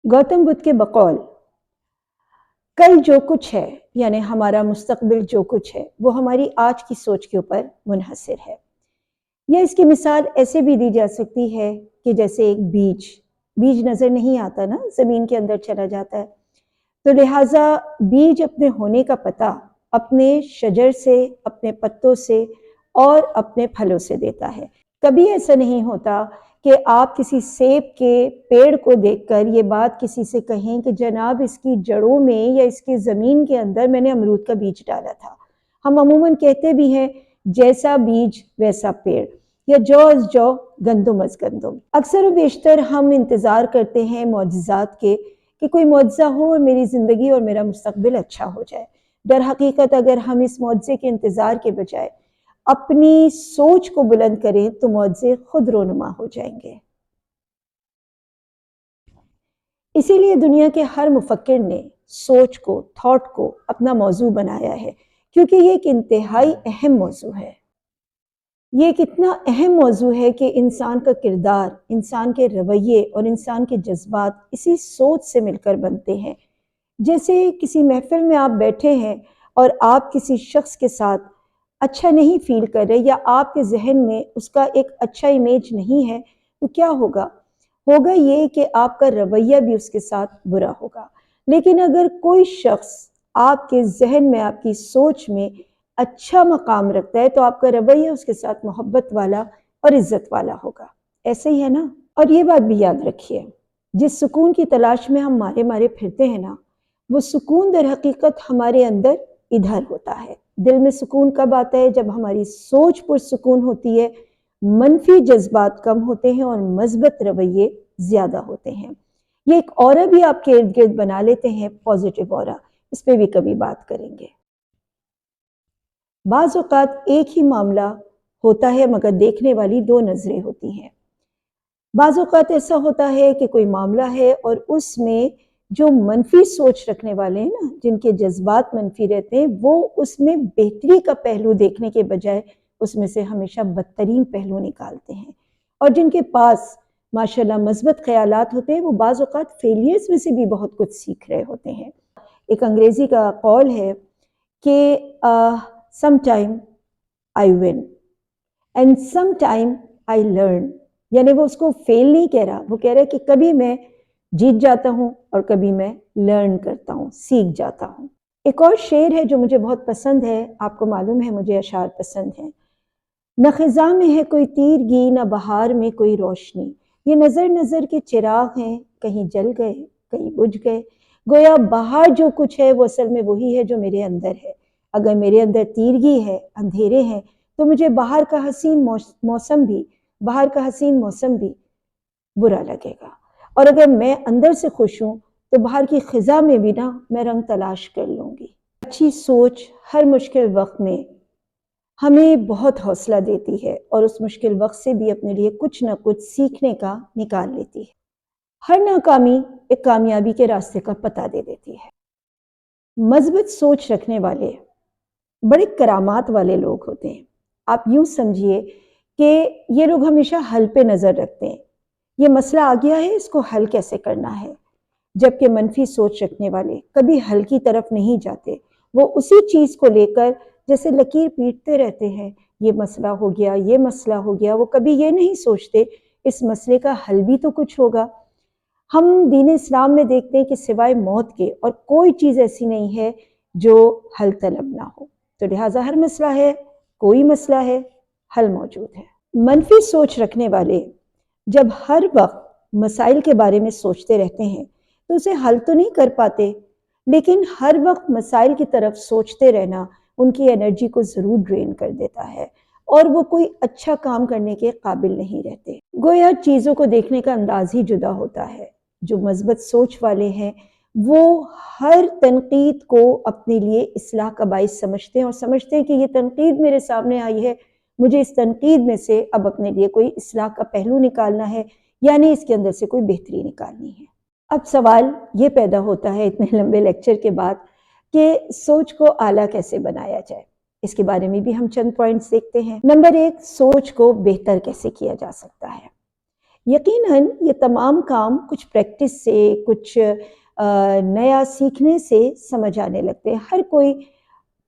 گوتم بدھ کے بقول کل جو کچھ ہے یعنی ہمارا مستقبل جو کچھ ہے وہ ہماری آج کی سوچ کے اوپر منحصر ہے. یا اس کی مثال ایسے بھی دی جا سکتی ہے کہ جیسے ایک بیج نظر نہیں آتا نا، زمین کے اندر چلا جاتا ہے، تو لہٰذا بیج اپنے ہونے کا پتہ اپنے شجر سے، اپنے پتوں سے اور اپنے پھلوں سے دیتا ہے. کبھی ایسا نہیں ہوتا کہ آپ کسی سیب کے پیڑ کو دیکھ کر یہ بات کسی سے کہیں کہ جناب اس کی جڑوں میں یا اس کی زمین کے اندر میں نے امرود کا بیج ڈالا تھا. ہم عموماً کہتے بھی ہیں جیسا بیج ویسا پیڑ، یا جو از جو گندم از گندم. اکثر و بیشتر ہم انتظار کرتے ہیں معجزات کے کہ کوئی معجزہ ہو اور میری زندگی اور میرا مستقبل اچھا ہو جائے. در حقیقت اگر ہم اس معجزے کے انتظار کے بجائے اپنی سوچ کو بلند کریں تو معجزے خود رونما ہو جائیں گے. اسی لیے دنیا کے ہر مفکر نے سوچ کو، تھاٹ کو اپنا موضوع بنایا ہے، کیونکہ یہ ایک انتہائی اہم موضوع ہے. یہ ایک اتنا اہم موضوع ہے کہ انسان کا کردار، انسان کے رویے اور انسان کے جذبات اسی سوچ سے مل کر بنتے ہیں. جیسے کسی محفل میں آپ بیٹھے ہیں اور آپ کسی شخص کے ساتھ اچھا نہیں فیل کر رہے یا آپ کے ذہن میں اس کا ایک اچھا امیج نہیں ہے، تو کیا ہوگا یہ کہ آپ کا رویہ بھی اس کے ساتھ برا ہوگا. لیکن اگر کوئی شخص آپ کے ذہن میں، آپ کی سوچ میں اچھا مقام رکھتا ہے تو آپ کا رویہ اس کے ساتھ محبت والا اور عزت والا ہوگا. ایسے ہی ہے نا؟ اور یہ بات بھی یاد رکھیے، جس سکون کی تلاش میں ہم مارے پھرتے ہیں نا، وہ سکون در حقیقت ہمارے اندر ادھر ہوتا ہے. دل میں سکون کب آتا ہے؟ جب ہماری سوچ پرسکون ہوتی ہے، منفی جذبات کم ہوتے ہیں اور مثبت رویے زیادہ ہوتے ہیں. یہ ایک اورا بھی آپ کے ارد گرد بنا لیتے ہیں، پازیٹیو اورا، اس پہ بھی کبھی بات کریں گے. بعض اوقات ایک ہی معاملہ ہوتا ہے مگر دیکھنے والی دو نظریں ہوتی ہیں. بعض اوقات ایسا ہوتا ہے کہ کوئی معاملہ ہے اور اس میں جو منفی سوچ رکھنے والے ہیں نا، جن کے جذبات منفی رہتے ہیں، وہ اس میں بہتری کا پہلو دیکھنے کے بجائے اس میں سے ہمیشہ بدترین پہلو نکالتے ہیں. اور جن کے پاس ماشاءاللہ مثبت خیالات ہوتے ہیں، وہ بعض اوقات فیلیئرز میں سے بھی بہت کچھ سیکھ رہے ہوتے ہیں. ایک انگریزی کا قول ہے کہ sometime I win and sometime I learn. یعنی وہ اس کو فیل نہیں کہہ رہا، وہ کہہ رہا ہے کہ کبھی میں جیت جاتا ہوں اور کبھی میں لرن کرتا ہوں، سیکھ جاتا ہوں. ایک اور شعر ہے جو مجھے بہت پسند ہے، آپ کو معلوم ہے مجھے اشعار پسند ہیں. نہ خزاں میں ہے کوئی تیرگی، نہ بہار میں کوئی روشنی، یہ نظر نظر کے چراغ ہیں، کہیں جل گئے کہیں بجھ گئے. گویا باہر جو کچھ ہے وہ اصل میں وہی ہے جو میرے اندر ہے. اگر میرے اندر تیرگی ہے، اندھیرے ہیں، تو مجھے باہر کا حسین موسم بھی برا لگے گا. اور اگر میں اندر سے خوش ہوں تو باہر کی خزاں میں بھی نا میں رنگ تلاش کر لوں گی. اچھی سوچ ہر مشکل وقت میں ہمیں بہت حوصلہ دیتی ہے اور اس مشکل وقت سے بھی اپنے لیے کچھ نہ کچھ سیکھنے کا نکال لیتی ہے. ہر ناکامی ایک کامیابی کے راستے کا پتہ دے دیتی ہے. مثبت سوچ رکھنے والے بڑے کرامات والے لوگ ہوتے ہیں. آپ یوں سمجھیے کہ یہ لوگ ہمیشہ حل پہ نظر رکھتے ہیں. یہ مسئلہ آ گیا ہے، اس کو حل کیسے کرنا ہے. جبکہ منفی سوچ رکھنے والے کبھی حل کی طرف نہیں جاتے، وہ اسی چیز کو لے کر جیسے لکیر پیٹتے رہتے ہیں. یہ مسئلہ ہو گیا، یہ مسئلہ ہو گیا. وہ کبھی یہ نہیں سوچتے اس مسئلے کا حل بھی تو کچھ ہوگا. ہم دین اسلام میں دیکھتے ہیں کہ سوائے موت کے اور کوئی چیز ایسی نہیں ہے جو حل طلب نہ ہو. تو لہٰذا ہر مسئلہ ہے، کوئی مسئلہ ہے، حل موجود ہے. منفی سوچ رکھنے والے جب ہر وقت مسائل کے بارے میں سوچتے رہتے ہیں تو اسے حل تو نہیں کر پاتے، لیکن ہر وقت مسائل کی طرف سوچتے رہنا ان کی انرجی کو ضرور ڈرین کر دیتا ہے اور وہ کوئی اچھا کام کرنے کے قابل نہیں رہتے. گویا چیزوں کو دیکھنے کا انداز ہی جدا ہوتا ہے. جو مثبت سوچ والے ہیں وہ ہر تنقید کو اپنے لیے اصلاح کا باعث سمجھتے ہیں اور سمجھتے ہیں کہ یہ تنقید میرے سامنے آئی ہے، مجھے اس تنقید میں سے اب اپنے لیے کوئی اصلاح کا پہلو نکالنا ہے، یعنی اس کے اندر سے کوئی بہتری نکالنی ہے. اب سوال یہ پیدا ہوتا ہے اتنے لمبے لیکچر کے بعد کہ سوچ کو اعلیٰ کیسے بنایا جائے. اس کے بارے میں بھی ہم چند پوائنٹس دیکھتے ہیں. نمبر 1، سوچ کو بہتر کیسے کیا جا سکتا ہے. یقیناً یہ تمام کام کچھ پریکٹس سے، کچھ نیا سیکھنے سے سمجھ آنے لگتے ہیں۔ ہر کوئی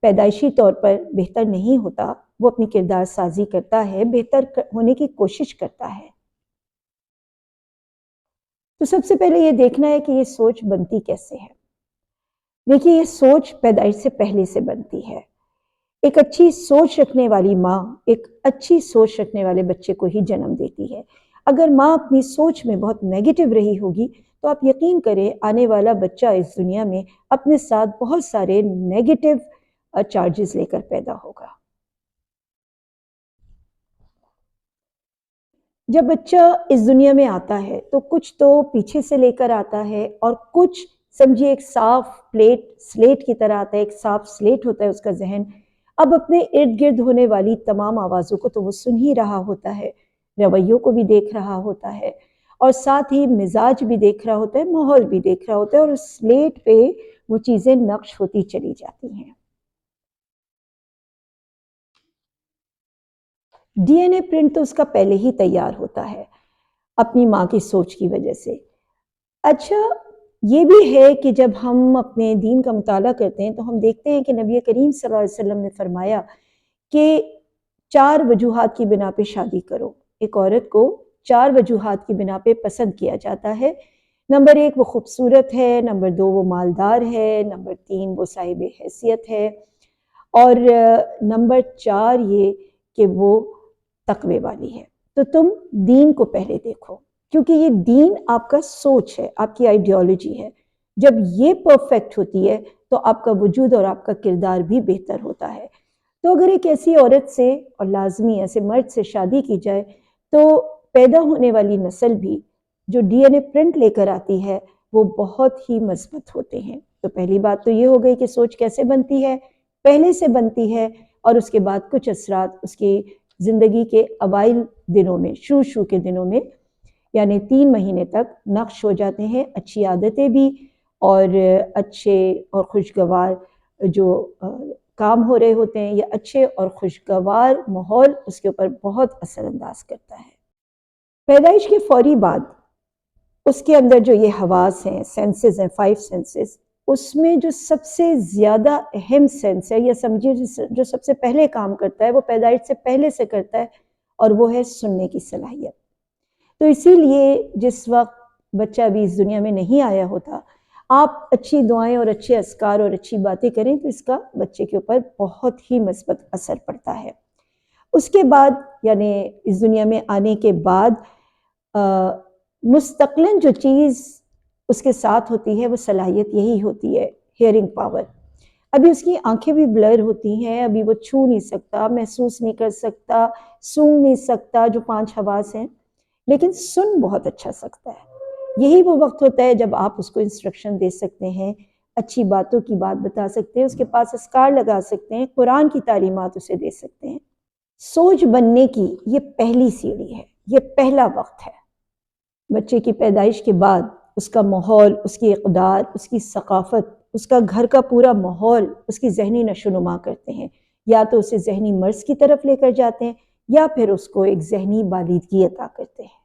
پیدائشی طور پر بہتر نہیں ہوتا، وہ اپنی کردار سازی کرتا ہے، بہتر ہونے کی کوشش کرتا ہے۔ تو سب سے پہلے یہ دیکھنا ہے کہ یہ سوچ بنتی کیسے ہے۔ دیکھیے، یہ سوچ پیدائش سے پہلے سے بنتی ہے۔ ایک اچھی سوچ رکھنے والی ماں ایک اچھی سوچ رکھنے والے بچے کو ہی جنم دیتی ہے۔ اگر ماں اپنی سوچ میں بہت نیگیٹو رہی ہوگی تو آپ یقین کریں آنے والا بچہ اس دنیا میں اپنے ساتھ بہت سارے نیگیٹو چارجز لے کر پیدا ہوگا۔ جب بچہ اس دنیا میں آتا ہے تو کچھ تو پیچھے سے لے کر آتا ہے اور کچھ سمجھیے ایک صاف سلیٹ کی طرح آتا ہے، ایک صاف سلیٹ ہوتا ہے اس کا ذہن۔ اب اپنے ارد گرد ہونے والی تمام آوازوں کو تو وہ سن ہی رہا ہوتا ہے، رویوں کو بھی دیکھ رہا ہوتا ہے، اور ساتھ ہی مزاج بھی دیکھ رہا ہوتا ہے، ماحول بھی دیکھ رہا ہوتا ہے، اور اس سلیٹ پہ وہ چیزیں نقش ہوتی چلی جاتی ہیں۔ ڈی این اے پرنٹ تو اس کا پہلے ہی تیار ہوتا ہے اپنی ماں کی سوچ کی وجہ سے۔ اچھا، یہ بھی ہے کہ جب ہم اپنے دین کا مطالعہ کرتے ہیں تو ہم دیکھتے ہیں کہ نبی کریم صلی اللہ علیہ وسلم نے فرمایا کہ 4 وجوہات کی بنا پہ شادی کرو۔ ایک عورت کو 4 وجوہات کی بنا پہ پسند کیا جاتا ہے۔ نمبر 1 وہ خوبصورت ہے، نمبر 2 وہ مالدار ہے، نمبر 3 وہ صاحب حیثیت ہے، اور نمبر 4 یہ کہ وہ تقوی والی ہے۔ تو تم دین کو پہلے دیکھو، کیونکہ یہ دین آپ کا سوچ ہے، آپ کی آئیڈیالوجی ہے۔ جب یہ پرفیکٹ ہوتی ہے تو آپ کا وجود اور آپ کا کردار بھی بہتر ہوتا ہے۔ تو اگر ایک ایسی عورت سے اور لازمی ایسے مرد سے شادی کی جائے تو پیدا ہونے والی نسل بھی جو ڈی این اے پرنٹ لے کر آتی ہے وہ بہت ہی مثبت ہوتے ہیں۔ تو پہلی بات تو یہ ہو گئی کہ سوچ کیسے بنتی ہے، پہلے سے بنتی ہے، اور اس کے بعد کچھ اثرات اس کی زندگی کے اوائل دنوں میں، شروع کے دنوں میں، یعنی 3 مہینے تک نقش ہو جاتے ہیں۔ اچھی عادتیں بھی اور اچھے اور خوشگوار جو کام ہو رہے ہوتے ہیں، یا اچھے اور خوشگوار ماحول اس کے اوپر بہت اثر انداز کرتا ہے۔ پیدائش کے فوری بعد اس کے اندر جو یہ حواس ہیں، سینسز ہیں، 5 سینسز، اس میں جو سب سے زیادہ اہم سینس ہے، یا سمجھیے جو سب سے پہلے کام کرتا ہے، وہ پیدائش سے پہلے سے کرتا ہے، اور وہ ہے سننے کی صلاحیت۔ تو اسی لیے جس وقت بچہ ابھی اس دنیا میں نہیں آیا ہوتا، آپ اچھی دعائیں اور اچھے اذکار اور اچھی باتیں کریں تو اس کا بچے کے اوپر بہت ہی مثبت اثر پڑتا ہے۔ اس کے بعد یعنی اس دنیا میں آنے کے بعد مستقلاً جو چیز اس کے ساتھ ہوتی ہے وہ صلاحیت یہی ہوتی ہے، ہیئرنگ پاور۔ ابھی اس کی آنکھیں بھی بلر ہوتی ہیں، ابھی وہ چھو نہیں سکتا، محسوس نہیں کر سکتا، سونگھ نہیں سکتا، جو 5 حواس ہیں، لیکن سن بہت اچھا سکتا ہے۔ یہی وہ وقت ہوتا ہے جب آپ اس کو انسٹرکشن دے سکتے ہیں، اچھی باتوں کی بات بتا سکتے ہیں، اس کے پاس اذکار لگا سکتے ہیں، قرآن کی تعلیمات اسے دے سکتے ہیں۔ سوچ بننے کی یہ پہلی سیڑھی ہے، یہ پہلا وقت ہے۔ بچے کی پیدائش کے بعد اس کا ماحول، اس کی اقدار، اس کی ثقافت، اس کا گھر کا پورا ماحول اس کی ذہنی نشو و نما کرتے ہیں، یا تو اسے ذہنی مرض کی طرف لے کر جاتے ہیں، یا پھر اس کو ایک ذہنی بالیدگی عطا کرتے ہیں۔